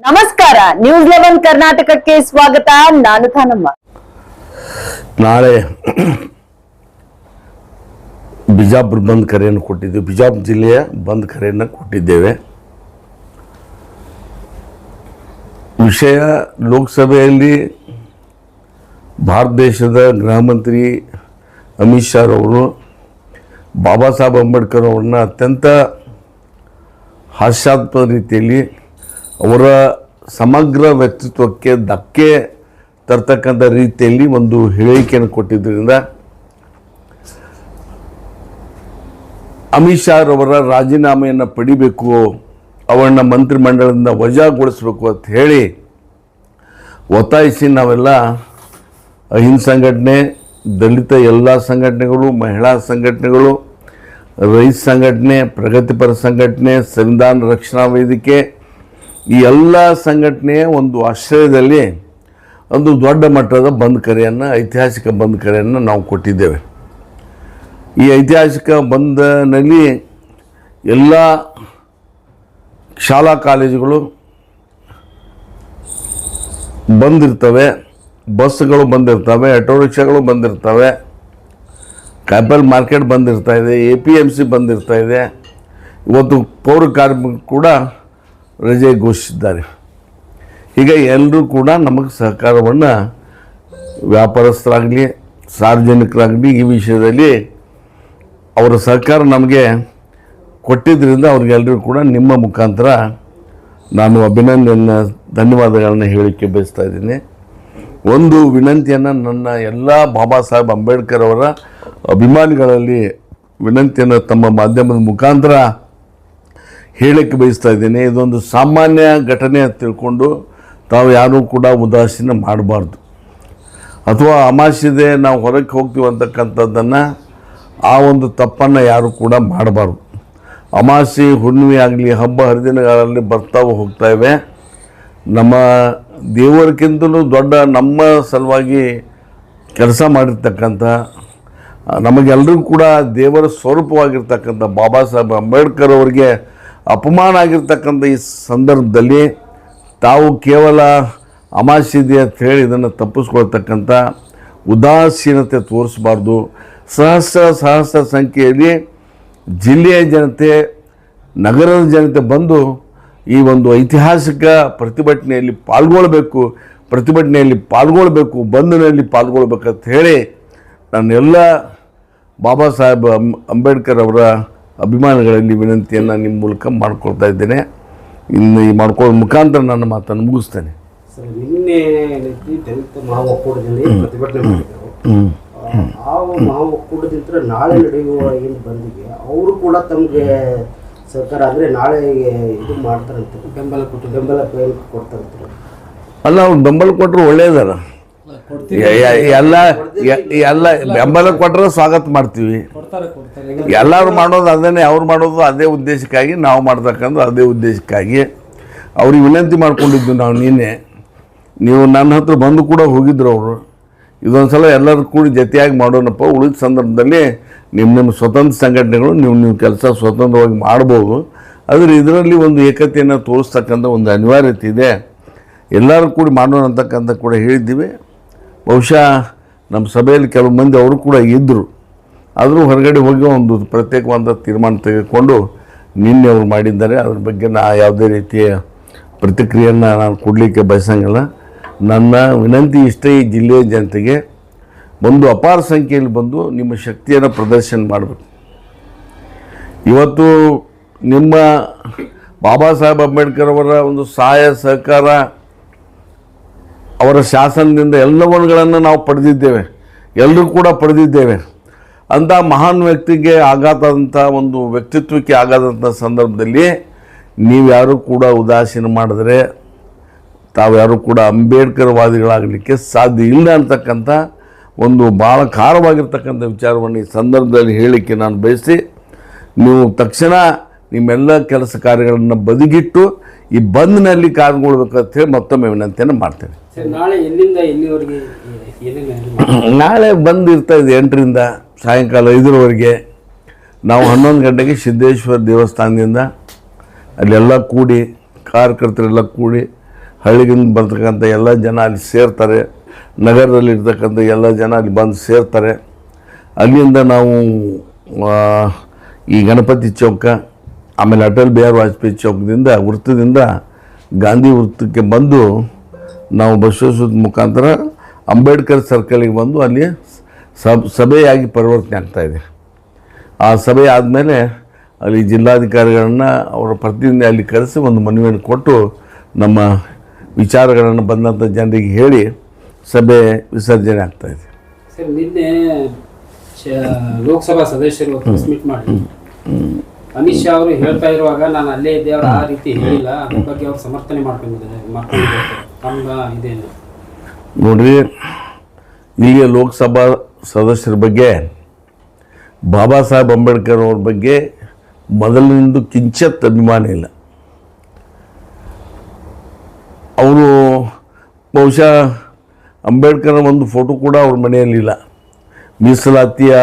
ನಮಸ್ಕಾರ, ನ್ಯೂಸ್ 11 ಕರ್ನಾಟಕಕ್ಕೆ ಸ್ವಾಗತ. ನಾನು ಥಾನಮ್ಮ. ನಾಳೆ ಬಿಜಾಪುರ ಬಂದ್ ಕರೆಯನ್ನು ಕೊಟ್ಟಿದ್ದೇವೆ. ಬಿಜಾಪುರ ಜಿಲ್ಲೆಯ ಬಂದ್ ಕರೆಯನ್ನು ಕೊಟ್ಟಿದ್ದೇವೆ. ವಿಷಯ ಲೋಕಸಭೆಯಲ್ಲಿ ಭಾರತ ದೇಶದ ಗೃಹ ಮಂತ್ರಿ ಅಮಿತ್ ಶಾ ಅವರು ಬಾಬಾ ಸಾಹೇಬ್ ಅಂಬೇಡ್ಕರ್ ಅವ್ರನ್ನ ಅತ್ಯಂತ ಹಾಸ್ಯಾಸ್ಪದ ರೀತಿಯಲ್ಲಿ ಅವರ ಸಮಗ್ರ ವ್ಯಕ್ತಿತ್ವಕ್ಕೆ ಧಕ್ಕೆ ತರ್ತಕ್ಕಂಥ ರೀತಿಯಲ್ಲಿ ಒಂದು ಹೇಳಿಕೆಯನ್ನು ಕೊಟ್ಟಿದ್ದರಿಂದ ಅಮಿತ್ ಶಾ ಅವರ ರಾಜೀನಾಮೆಯನ್ನು ಪಡಿಬೇಕು, ಅವರನ್ನ ಮಂತ್ರಿಮಂಡಲದಿಂದ ವಜಾಗೊಳಿಸಬೇಕು ಅಂತ ಹೇಳಿ ಒತ್ತಾಯಿಸಿ ನಾವೆಲ್ಲ ಅಹಿಂದ ಸಂಘಟನೆ, ದಲಿತ ಎಲ್ಲ ಸಂಘಟನೆಗಳು, ಮಹಿಳಾ ಸಂಘಟನೆಗಳು, ರೈತ ಸಂಘಟನೆ, ಪ್ರಗತಿಪರ ಸಂಘಟನೆ, ಸಂವಿಧಾನ ರಕ್ಷಣಾ ವೇದಿಕೆ, ಈ ಎಲ್ಲ ಸಂಘಟನೆಯ ಒಂದು ಆಶ್ರಯದಲ್ಲಿ ಒಂದು ದೊಡ್ಡ ಮಟ್ಟದ ಬಂದ್ ಕರೆಯನ್ನು, ಐತಿಹಾಸಿಕ ಬಂದ್ ಕರೆಯನ್ನು ನಾವು ಕೊಟ್ಟಿದ್ದೇವೆ. ಈ ಐತಿಹಾಸಿಕ ಬಂದ್ನಲ್ಲಿ ಎಲ್ಲ ಶಾಲಾ ಕಾಲೇಜುಗಳು ಬಂದಿರ್ತವೆ, ಬಸ್ಗಳು ಬಂದಿರ್ತವೆ, ಆಟೋ ರಿಕ್ಷಾಗಳು ಬಂದಿರ್ತವೆ, ಕ್ಯಾಪಿಟಲ್ ಮಾರ್ಕೆಟ್ ಬಂದಿರ್ತಾ ಇದೆ, APMC ಬಂದಿರ್ತಾ ಇದೆ. ಇವತ್ತು ಪೌರ ಕಾರ್ಮಿಕರು ಕೂಡ ರಜೆ ಘೋಷಿಸಿದ್ದಾರೆ. ಹೀಗೆ ಎಲ್ಲರೂ ಕೂಡ ನಮಗೆ ಸಹಕಾರವನ್ನು, ವ್ಯಾಪಾರಸ್ಥರಾಗಲಿ ಸಾರ್ವಜನಿಕರಾಗಲಿ ಈ ವಿಷಯದಲ್ಲಿ ಅವರ ಸಹಕಾರ ನಮಗೆ ಕೊಟ್ಟಿದ್ದರಿಂದ ಅವ್ರಿಗೆಲ್ಲರೂ ಕೂಡ ನಿಮ್ಮ ಮುಖಾಂತರ ನಾನು ಅಭಿನಂದನೆ, ಧನ್ಯವಾದಗಳನ್ನು ಹೇಳಲಿಕ್ಕೆ ಬಯಸ್ತಾ ಇದ್ದೀನಿ. ಒಂದು ವಿನಂತಿಯನ್ನು ನನ್ನ ಎಲ್ಲ ಬಾಬಾ ಸಾಹೇಬ್ ಅಂಬೇಡ್ಕರ್ ಅವರ ಅಭಿಮಾನಿಗಳಲ್ಲಿ ವಿನಂತಿಯನ್ನು ತಮ್ಮ ಮಾಧ್ಯಮದ ಮುಖಾಂತರ ಹೇಳಕ್ಕೆ ಬಯಸ್ತಾ ಇದ್ದೀನಿ. ಇದೊಂದು ಸಾಮಾನ್ಯ ಘಟನೆ ಅಂತ ತಿಳ್ಕೊಂಡು ತಾವು ಯಾರೂ ಕೂಡ ಉದಾಸೀನ ಮಾಡಬಾರ್ದು. ಅಥವಾ ಅಮಾವಾಸ್ಯೆ ನಾವು ಹೊರಗೆ ಹೋಗ್ತೀವಿ ಅಂತಕ್ಕಂಥದ್ದನ್ನು, ಆ ಒಂದು ತಪ್ಪನ್ನು ಯಾರೂ ಕೂಡ ಮಾಡಬಾರ್ದು. ಅಮಾವಾಸ್ಯೆ, ಹುಣ್ಣಿಮೆ ಆಗಲಿ, ಹಬ್ಬ ಹರಿದಿನಗಳಲ್ಲಿ ಬರ್ತಾವೆ ಹೋಗ್ತಾ ಇವೆ. ನಮ್ಮ ದೇವರಿಗಿಂತಲೂ ದೊಡ್ಡ ನಮ್ಮ ಸಲುವಾಗಿ ಕೆಲಸ ಮಾಡಿರ್ತಕ್ಕಂಥ, ನಮಗೆಲ್ಲರಿಗೂ ಕೂಡ ದೇವರ ಸ್ವರೂಪವಾಗಿರ್ತಕ್ಕಂಥ ಬಾಬಾ ಸಾಹೇಬ್ ಅಂಬೇಡ್ಕರ್ ಅವರಿಗೆ ಅಪಮಾನ ಆಗಿರ್ತಕ್ಕಂಥ ಈ ಸಂದರ್ಭದಲ್ಲಿ ತಾವು ಕೇವಲ ಅಮಾವಾಸ್ಯೆ ಅಂತ ಹೇಳಿ ಇದನ್ನು ತಪ್ಪಿಸ್ಕೊಳ್ತಕ್ಕಂಥ ಉದಾಸೀನತೆ ತೋರಿಸಬಾರ್ದು. ಸಹಸ್ರ ಸಂಖ್ಯೆಯಲ್ಲಿ ಜಿಲ್ಲೆಯ ಜನತೆ, ನಗರದ ಜನತೆ ಬಂದು ಈ ಒಂದು ಐತಿಹಾಸಿಕ ಪ್ರತಿಭಟನೆಯಲ್ಲಿ ಪಾಲ್ಗೊಳ್ಬೇಕು, ಬಂದ್ನಲ್ಲಿ ಪಾಲ್ಗೊಳ್ಬೇಕಂತ ಹೇಳಿ ನಾನೆಲ್ಲ ಬಾಬಾ ಸಾಹೇಬ್ ಅಂಬೇಡ್ಕರ್ ಅವರ ಅಭಿಮಾನಿಗಳಲ್ಲಿ ವಿನಂತಿಯನ್ನು ನಿಮ್ಮ ಮೂಲಕ ಮಾಡ್ಕೊಳ್ತಾ ಇದ್ದೇನೆ. ಇನ್ನು ಈ ಮಾಡ್ಕೊಳ್ಳೋ ಮುಖಾಂತರ ನನ್ನ ಮಾತನ್ನು ಮುಗಿಸ್ತೇನೆ. ಸರ್, ನಿನ್ನೆ ದಲಿತ ಮಹಾ ಒಕ್ಕೂಟದಲ್ಲಿ ಪ್ರತಿಭಟನೆ ಮಾಡಿದ್ರು. ಆ ಮಹಾ ಒಕ್ಕೂಟದಿಂದ ನಾಳೆ ನಡೆಯುವ ಏನು ಬಂದಿಗೆ ಅವರು ಕೂಡ ತಮಗೆ ಸರ್ಕಾರ ಅಂದರೆ ನಾಳೆ ಇದು ಮಾಡ್ತಾರಂತೆ, ಬೆಂಬಲ ಕೊಡ್ತಾರಂತೆ. ಅಲ್ಲ, ಅವ್ರು ಬೆಂಬಲ ಕೊಟ್ಟರು ಒಳ್ಳೆಯದಲ್ಲ. ಎಲ್ಲ ಬೆಂಬಲ ಕೊಟ್ಟರೆ ಸ್ವಾಗತ ಮಾಡ್ತೀವಿ. ಎಲ್ಲರೂ ಮಾಡೋದು ಅದನ್ನೇ, ಅವ್ರು ಮಾಡೋದು ಅದೇ ಉದ್ದೇಶಕ್ಕಾಗಿ, ನಾವು ಮಾಡ್ತಕ್ಕಂಥ ಅದೇ ಉದ್ದೇಶಕ್ಕಾಗಿ ಅವ್ರಿಗೆ ವಿನಂತಿ ಮಾಡ್ಕೊಂಡಿದ್ದು ನಾವು. ನಿನ್ನೆ ನೀವು ನನ್ನ ಹತ್ರ ಬಂದು ಕೂಡ ಹೋಗಿದ್ರು ಅವರು. ಇದೊಂದು ಸಲ ಎಲ್ಲರೂ ಕೂಡಿ ಜೊತೆಯಾಗಿ ಮಾಡೋಣಪ್ಪ. ಉಳಿದ ಸಂದರ್ಭದಲ್ಲಿ ನಿಮ್ಮ ಸ್ವತಂತ್ರ ಸಂಘಟನೆಗಳು ನೀವು ಕೆಲಸ ಸ್ವತಂತ್ರವಾಗಿ ಮಾಡ್ಬೋದು. ಆದರೆ ಇದರಲ್ಲಿ ಒಂದು ಏಕತೆಯನ್ನು ತೋರಿಸ್ತಕ್ಕಂಥ ಒಂದು ಅನಿವಾರ್ಯತೆ ಇದೆ. ಎಲ್ಲರೂ ಕೂಡಿ ಮಾಡೋಣ ಅಂತಕ್ಕಂಥ ಕೂಡ ಹೇಳಿದ್ದೀವಿ. ಬಹುಶಃ ನಮ್ಮ ಸಭೆಯಲ್ಲಿ ಕೆಲವು ಮಂದಿ ಅವರು ಕೂಡ ಇದ್ದರು. ಆದರೂ ಹೊರಗಡೆ ಹೋಗಿ ಒಂದು ಪ್ರತ್ಯೇಕವಾದ ತೀರ್ಮಾನ ತೆಗೆದುಕೊಂಡು ನಿನ್ನೆ ಅವರು ಮಾಡಿದ್ದಾರೆ. ಅದ್ರ ಬಗ್ಗೆ ಯಾವುದೇ ರೀತಿಯ ಪ್ರತಿಕ್ರಿಯೆಯನ್ನು ನಾನು ಕೊಡಲಿಕ್ಕೆ ಬಯಸಂಗಿಲ್ಲ. ನನ್ನ ವಿನಂತಿ ಇಷ್ಟೇ, ಈ ಜಿಲ್ಲೆಯ ಜನತೆಗೆ ಒಂದು ಅಪಾರ ಸಂಖ್ಯೆಯಲ್ಲಿ ಬಂದು ನಿಮ್ಮ ಶಕ್ತಿಯನ್ನು ಪ್ರದರ್ಶನ ಮಾಡಬೇಕು. ಇವತ್ತು ನಿಮ್ಮ ಬಾಬಾ ಸಾಹೇಬ್ ಅಂಬೇಡ್ಕರ್ ಅವರ ಒಂದು ಸಹಾಯ ಸಹಕಾರ, ಅವರ ಶಾಸನದಿಂದ ಎಲ್ಲವನ್ನುಗಳನ್ನು ನಾವು ಪಡೆದಿದ್ದೇವೆ, ಎಲ್ಲರೂ ಕೂಡ ಪಡೆದಿದ್ದೇವೆ. ಅಂಥ ಮಹಾನ್ ವ್ಯಕ್ತಿಗೆ ಆಘಾತದಂಥ ಒಂದು ವ್ಯಕ್ತಿತ್ವಕ್ಕೆ ಆಘಾತದಂಥ ಸಂದರ್ಭದಲ್ಲಿ ನೀವ್ಯಾರೂ ಕೂಡ ಉದಾಸೀನ ಮಾಡಿದ್ರೆ ತಾವ್ಯಾರೂ ಕೂಡ ಅಂಬೇಡ್ಕರ್ ವಾದಿಗಳಾಗಲಿಕ್ಕೆ ಸಾಧ್ಯ ಇಲ್ಲ ಅಂತಕ್ಕಂಥ ಒಂದು ಭಾಳ ಖಾರವಾಗಿರ್ತಕ್ಕಂಥ ವಿಚಾರವನ್ನು ಈ ಸಂದರ್ಭದಲ್ಲಿ ಹೇಳಲಿಕ್ಕೆ ನಾನು ಬಯಸಿ, ನೀವು ತಕ್ಷಣ ನಿಮ್ಮೆಲ್ಲ ಕೆಲಸ ಕಾರ್ಯಗಳನ್ನು ಬದಿಗಿಟ್ಟು ಈ ಬಂದ್ನಲ್ಲಿ ಕಾರ್ಯಗೊಳ್ಬೇಕಂತ ಹೇಳಿ ಮತ್ತೊಮ್ಮೆ ವಿನಂತಿಯನ್ನು ಮಾಡ್ತೇನೆ. ನಾಳೆ ಬಂದ್ ಇರ್ತಾ ಇದೆ 8ರಿಂದ ಸಾಯಂಕಾಲ 5ರವರೆಗೆ. ನಾವು 11 ಗಂಟೆಗೆ ಸಿದ್ದೇಶ್ವರ ದೇವಸ್ಥಾನದಿಂದ ಅಲ್ಲೆಲ್ಲ ಕೂಡಿ, ಕಾರ್ಯಕರ್ತರೆಲ್ಲ ಕೂಡಿ ಹಳ್ಳಿಗಿಂದ ಬರ್ತಕ್ಕಂಥ ಎಲ್ಲ ಜನ ಅಲ್ಲಿ ಸೇರ್ತಾರೆ, ನಗರದಲ್ಲಿರ್ತಕ್ಕಂಥ ಎಲ್ಲ ಜನ ಅಲ್ಲಿ ಬಂದು ಸೇರ್ತಾರೆ. ಅಲ್ಲಿಂದ ನಾವು ಈ ಗಣಪತಿ ಚೌಕ, ಆಮೇಲೆ ಅಟಲ್ ಬಿಹಾರಿ ವಾಜಪೇಯಿ ಚೌಕದಿಂದ ವೃತ್ತದಿಂದ ಗಾಂಧಿ ವೃತ್ತಕ್ಕೆ ಬಂದು ನಾವು ಬಸವೇಶ್ವರದ ಮುಖಾಂತರ ಅಂಬೇಡ್ಕರ್ ಸರ್ಕಲಿಗೆ ಬಂದು ಅಲ್ಲಿ ಸಭೆಯಾಗಿ ಪರಿವರ್ತನೆ ಆಗ್ತಾಯಿದೆ. ಆ ಸಭೆ ಆದಮೇಲೆ ಅಲ್ಲಿ ಜಿಲ್ಲಾಧಿಕಾರಿಗಳನ್ನ ಅವರ ಪ್ರತಿನಿಧಿ ಅಲ್ಲಿ ಕರೆಸಿ ಒಂದು ಮನವಿಯನ್ನು ಕೊಟ್ಟು ನಮ್ಮ ವಿಚಾರಗಳನ್ನು ಬಂದಂಥ ಜನರಿಗೆ ಹೇಳಿ ಸಭೆ ವಿಸರ್ಜನೆ ಆಗ್ತಾಯಿದೆ. ಸರ್, ನಿನ್ನೆ ಲೋಕಸಭಾ ಸದಸ್ಯರು ಪ್ರೆಸ್ ಮೀಟ್ ಮಾಡಿ ಅಮಿತ್ ಶಾ ಅವರು ಹೇಳ್ತಾ ಇರುವಾಗ ನಾನು ಅಲ್ಲೇ ಇದ್ದೆ, ಅವ್ರು ಆ ರೀತಿ ಹೇಳಿಲ್ಲ, ಅದ್ರ ಬಗ್ಗೆ ಅವ್ರು ಸಮರ್ಥನೆ ಮಾಡ್ಕೊಂಡಿದ್ದಾರೆ. ಇದೇನು ನೋಡ್ರಿ, ಇಲ್ಲಿಯ ಲೋಕಸಭಾ ಸದಸ್ಯರ ಬಗ್ಗೆ ಬಾಬಾ ಸಾಹೇಬ್ ಅಂಬೇಡ್ಕರ್ ಅವ್ರ ಬಗ್ಗೆ ಮೊದಲಿನಿಂದ ಕಿಂಚಿತ್ ಅಭಿಮಾನ ಇಲ್ಲ. ಅವರು ಬಹುಶಃ ಅಂಬೇಡ್ಕರ್ ಒಂದು ಫೋಟೋ ಕೂಡ ಅವ್ರ ಮನೆಯಲ್ಲಿಲ್ಲ. ಮೀಸಲಾತಿಯ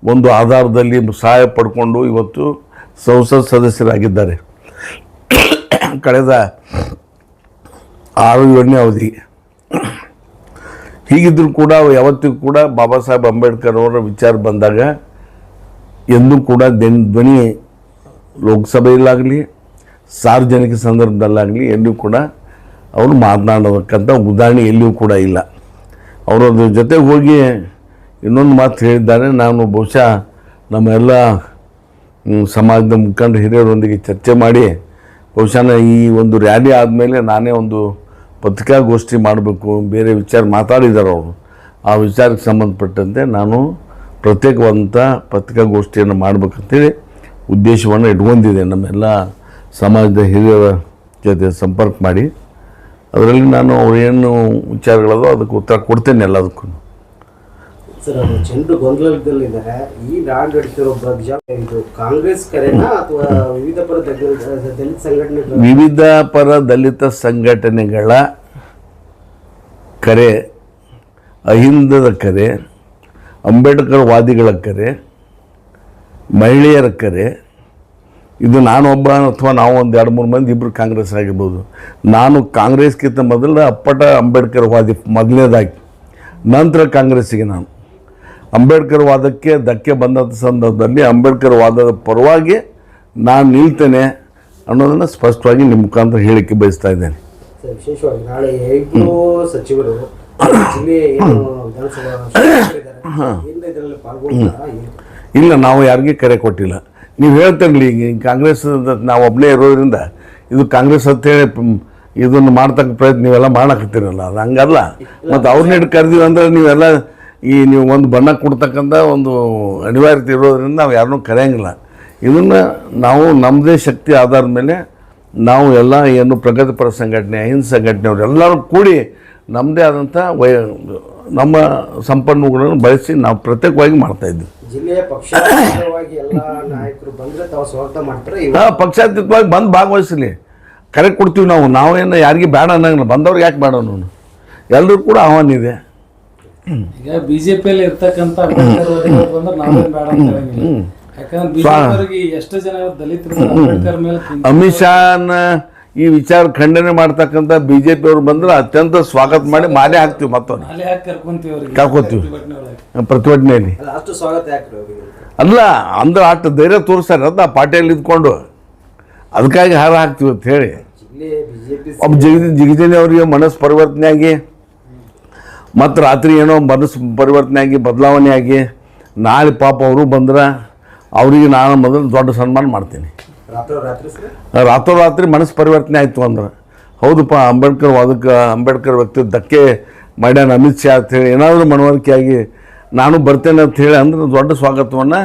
ಒಂದು ಆಧಾರದಲ್ಲಿ ಸಹಾಯ ಪಡ್ಕೊಂಡು ಇವತ್ತು ಸಂಸತ್ ಸದಸ್ಯರಾಗಿದ್ದಾರೆ ಕಳೆದ 6-7ನೇ ಅವಧಿಗೆ. ಹೀಗಿದ್ದರೂ ಕೂಡ ಯಾವತ್ತಿಗೂ ಕೂಡ ಬಾಬಾ ಸಾಹೇಬ್ ಅಂಬೇಡ್ಕರ್ ಅವರ ವಿಚಾರ ಬಂದಾಗ ಎಂದೂ ಕೂಡ ಧ್ವನಿ ಲೋಕಸಭೆಯಲ್ಲಾಗಲಿ ಸಾರ್ವಜನಿಕ ಸಂದರ್ಭದಲ್ಲಾಗಲಿ ಎಲ್ಲಿಯೂ ಕೂಡ ಅವರು ಮಾತನಾಡೋದಕ್ಕಂಥ ಉದಾಹರಣೆ ಎಲ್ಲಿಯೂ ಕೂಡ ಇಲ್ಲ. ಅವರ ಜೊತೆಗೆ ಹೋಗಿ ಇನ್ನೊಂದು ಮಾತು ಹೇಳಿದ್ದಾರೆ. ನಾನು ಬಹುಶಃ ನಮ್ಮ ಎಲ್ಲ ಸಮಾಜದ ಮುಖಂಡ ಹಿರಿಯರೊಂದಿಗೆ ಚರ್ಚೆ ಮಾಡಿ ಬಹುಶಃ ಈ ಒಂದು ರ್ಯಾಲಿ ಆದಮೇಲೆ ನಾನೇ ಒಂದು ಪತ್ರಿಕಾಗೋಷ್ಠಿ ಮಾಡಬೇಕು, ಬೇರೆ ವಿಚಾರ ಮಾತಾಡಿದ್ದಾರೆ ಅವರು. ಆ ವಿಚಾರಕ್ಕೆ ಸಂಬಂಧಪಟ್ಟಂತೆ ನಾನು ಪ್ರತ್ಯೇಕವಾದಂಥ ಪತ್ರಿಕಾಗೋಷ್ಠಿಯನ್ನು ಮಾಡಬೇಕಂತೇಳಿ ಉದ್ದೇಶವನ್ನು ಇಟ್ಕೊಂಡಿದ್ದೆ. ನಮ್ಮೆಲ್ಲ ಸಮಾಜದ ಹಿರಿಯರ ಜೊತೆ ಸಂಪರ್ಕ ಮಾಡಿ ಅದರಲ್ಲಿ ನಾನು ಅವ್ರೇನು ವಿಚಾರಗಳದೋ ಅದಕ್ಕೆ ಉತ್ತರ ಕೊಡ್ತೇನೆ ಎಲ್ಲದಕ್ಕೂ. ಸರ್, ಅದು ಜನರು ಗೊಂದಲದಲ್ಲಿದ್ದಾರೆ. ಈ ನಾಡು ನಡೀತಿರೋ ಬಗ್ಗೆ ಇದು ಕಾಂಗ್ರೆಸ್ ಕರೆನಾ ಅಥವಾ ವಿವಿಧ ಪರ ದಲಿತ ಸಂಘಟನೆಗಳು? ವಿವಿಧ ಪರ ದಲಿತ ಸಂಘಟನೆಗಳ ಕರೆ, ಅಹಿಂದದ ಕರೆ, ಅಂಬೇಡ್ಕರ್ ವಾದಿಗಳ ಕರೆ, ಮಹಿಳೆಯರ ಕರೆ. ಇದು ನಾನೊಬ್ಬ ಅಥವಾ ನಾವು ಒಂದು 2-3 ಮಂದಿ ಇಬ್ಬರು ಕಾಂಗ್ರೆಸ್ ಆಗಿರ್ಬೋದು. ನಾನು ಕಾಂಗ್ರೆಸ್ಗಿಂತ ಮೊದಲು ಅಪ್ಪಟ ಅಂಬೇಡ್ಕರ್ ವಾದಿ ಮೊದಲನೇದಾಗಿ, ನಂತರ ಕಾಂಗ್ರೆಸ್ಸಿಗೆ ನಾನು ಅಂಬೇಡ್ಕರ್ ವಾದಕ್ಕೆ ಧಕ್ಕೆ ಬಂದಂಥ ಸಂದರ್ಭದಲ್ಲಿ ಅಂಬೇಡ್ಕರ್ ವಾದದ ಪರವಾಗಿ ನಾನು ನಿಲ್ತೇನೆ ಅನ್ನೋದನ್ನು ಸ್ಪಷ್ಟವಾಗಿ ನಿಮ್ಮ ಮುಖಾಂತರ ಹೇಳಿಕೆ ಬಯಸ್ತಾ ಇದ್ದೇನೆ. ವಿಶೇಷವಾಗಿ ನಾಳೆ 5 ಸಚಿವರು ಜಿಲ್ಲೆ ಇದರಲ್ಲಿ ಪಾಲ್ಗೊಳ್ತಾರಾ? ಇಲ್ಲ, ನಾವು ಯಾರಿಗೂ ಕರೆ ಕೊಟ್ಟಿಲ್ಲ. ನೀವು ಹೇಳ್ತಿರಲಿ, ಈಗ ಕಾಂಗ್ರೆಸ್ ನಾವು ಒಬ್ಬನೇ ಇರೋದ್ರಿಂದ ಇದು ಕಾಂಗ್ರೆಸ್ ಅಂತೇಳಿ ಇದನ್ನು ಮಾಡ್ತಕ್ಕ ಪ್ರಯತ್ನ ನೀವೆಲ್ಲ ಮಾಡಕತ್ತೀರಲ್ಲ, ಅದು ಹಂಗಲ್ಲ. ಮತ್ತು ಅವ್ರನ್ನ ಹಿಡ್ದು ಕರೆದೀವಿ ಅಂದರೆ ನೀವೆಲ್ಲ ನೀವು ಒಂದು ಬಣ್ಣ ಕೊಡ್ತಕ್ಕಂಥ ಒಂದು ಅನಿವಾರ್ಯತೆ ಇರೋದ್ರಿಂದ ನಾವು ಯಾರನ್ನೂ ಕರೆಯಂಗಿಲ್ಲ. ಇದನ್ನು ನಾವು ನಮ್ಮದೇ ಶಕ್ತಿ ಆಧಾರದ ಮೇಲೆ ನಾವು ಎಲ್ಲ ಏನು ಪ್ರಗತಿಪರ ಸಂಘಟನೆ, ಅಹಿಂದ ಸಂಘಟನೆಯವರು ಎಲ್ಲರೂ ಕೂಡಿ ನಮ್ಮದೇ ಆದಂಥ ನಮ್ಮ ಸಂಪನ್ಮೂಲಗಳನ್ನು ಬಳಸಿ ನಾವು ಪ್ರತ್ಯೇಕವಾಗಿ ಮಾಡ್ತಾಯಿದ್ವಿ. ಜಿಲ್ಲೆಯ ಪಕ್ಷಾತೀತವಾಗಿ ಎಲ್ಲ ನಾಯಕರು ಬಂದರೆ ತಾವು ಸ್ವಾಗತ ಮಾಡ್ತಾರೆ. ಪಕ್ಷಾತೀತವಾಗಿ ಬಂದು ಭಾಗವಹಿಸಲಿ, ಕರೆ ಕೊಡ್ತೀವಿ ನಾವು. ನಾವೇನು ಯಾರಿಗೆ ಬೇಡ ಅನ್ನಂಗಿಲ್ಲ, ಬಂದವ್ರಿಗೆ ಯಾಕೆ ಬೇಡ ಅನ್ನೋನು, ಎಲ್ಲರೂ ಕೂಡ ಆಹ್ವಾನ ಇದೆ. ಈಗ ಬಿಜೆಪಿಯಲ್ಲಿ ಇರ್ತಕ್ಕಂಥ ಅಂಬೇಡ್ಕರ್ ಬಂದ್ರೆ ನಾವೇನು ಬೇಡ ಅಂತ ಹೇಳಂಗಿಲ್ಲ. ಯಾಕಂದ್ರೆ ಬಿಜೆಪಿ ಎಷ್ಟು ಜನ ದಲಿತರು ಅಂಬೇಡ್ಕರ್ ಮೇಲೆ ಅಮಿತ್ ಶಾನ ಈ ವಿಚಾರ ಖಂಡನೆ ಮಾಡ್ತಕ್ಕಂಥ ಬಿಜೆಪಿ ಅವ್ರು ಬಂದ್ರೆ ಅತ್ಯಂತ ಸ್ವಾಗತ ಮಾಡಿ ಮಾಲೆ ಹಾಕ್ತೀವಿ, ಮತ್ತೊಂದು ಕರ್ಕೊಂತೀವಿ ಪ್ರತಿಭಟನೆಯಲ್ಲಿ. ಅಷ್ಟು ಸ್ವಾಗತ ಯಾಕ್ರಿ ಅವರಿಗೆ? ಅಲ್ಲ ಅಂದ್ರೆ ಅಷ್ಟು ಧೈರ್ಯ ತೋರಿಸ್ತಾರೆ ಅಂತ ಆ ಪಾರ್ಟಿಯಲ್ಲಿ ಇದ್ಕೊಂಡು, ಅದಕ್ಕಾಗಿ ಹಾರ ಹಾಕ್ತೀವಿ ಅಂತ ಹೇಳಿ. ಒಬ್ಬ ಜಿಗಜನಿ ಅವರಿಗೆ ಮನಸ್ಸು ಪರಿವರ್ತನೆ ಆಗಿ ಮತ್ತು ರಾತ್ರಿ ಏನೋ ಮನಸ್ಸು ಪರಿವರ್ತನೆ ಆಗಿ ಬದಲಾವಣೆ ಆಗಿ ನಾಳೆ ಪಾಪ ಅವರು ಬಂದ್ರೆ ಅವರಿಗೆ ನಾನು ಮೊದಲು ದೊಡ್ಡ ಸನ್ಮಾನ ಮಾಡ್ತೀನಿ. ರಾತ್ರೋರಾತ್ರಿ ಮನಸ್ಸು ಪರಿವರ್ತನೆ ಆಯಿತು ಅಂದ್ರೆ ಹೌದಪ್ಪ, ಅಂಬೇಡ್ಕರ್ ವಾದಕ್ಕೆ ಅಂಬೇಡ್ಕರ್ ವ್ಯಕ್ತಿ ಧಕ್ಕೆ ಮಾಡ್ಯಾನ ಅಮಿತ್ ಶಾ ಅಂತೇಳಿ ಏನಾದರೂ ಮನವರಿಕೆಯಾಗಿ ನಾನು ಬರ್ತೇನೆ ಅಂತ ಹೇಳಿ ಅಂದ್ರೆ ದೊಡ್ಡ ಸ್ವಾಗತವನ್ನು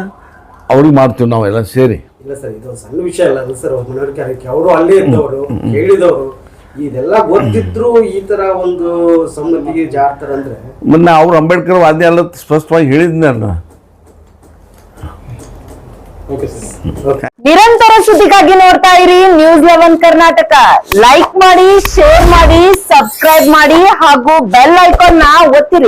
ಅವ್ರಿಗೆ ಮಾಡ್ತೀವಿ ನಾವೆಲ್ಲ ಸೇರಿ. ಇಲ್ಲ ಸರ್, ಇದು ಸಣ್ಣ ವಿಷಯ ಅಲ್ಲ ಸರ್. ಮನವರಿಕೆ ಅವರು ಅಲ್ಲೇ ಇದ್ದವರು, ಹೇಳಿದವರು, ಇದೆಲ್ಲ ಗೊತ್ತಿದ್ರು ಈ ತರ ಒಂದು ಸಮ್ಮತಿಗೆ ಜಾರ್ತಾರಂದ್ರೆ ಮೊನ್ನೆ ಅವ್ರು ಅಂಬೇಡ್ಕರ್ ವಾದ್ಯ ಎಲ್ಲ ಸ್ಪಷ್ಟವಾಗಿ ಹೇಳಿದ್ನ. ನಿರಂತರ ಸುದ್ದಿಗಾಗಿ ನೋಡ್ತಾ ಇರಿ News11 ಕರ್ನಾಟಕ. ಲೈಕ್ ಮಾಡಿ, ಶೇರ್ ಮಾಡಿ, ಸಬ್ಸ್ಕ್ರೈಬ್ ಮಾಡಿ ಹಾಗೂ ಬೆಲ್ ಐಕಾನ್ ನ ಒತ್ತಿರಿ.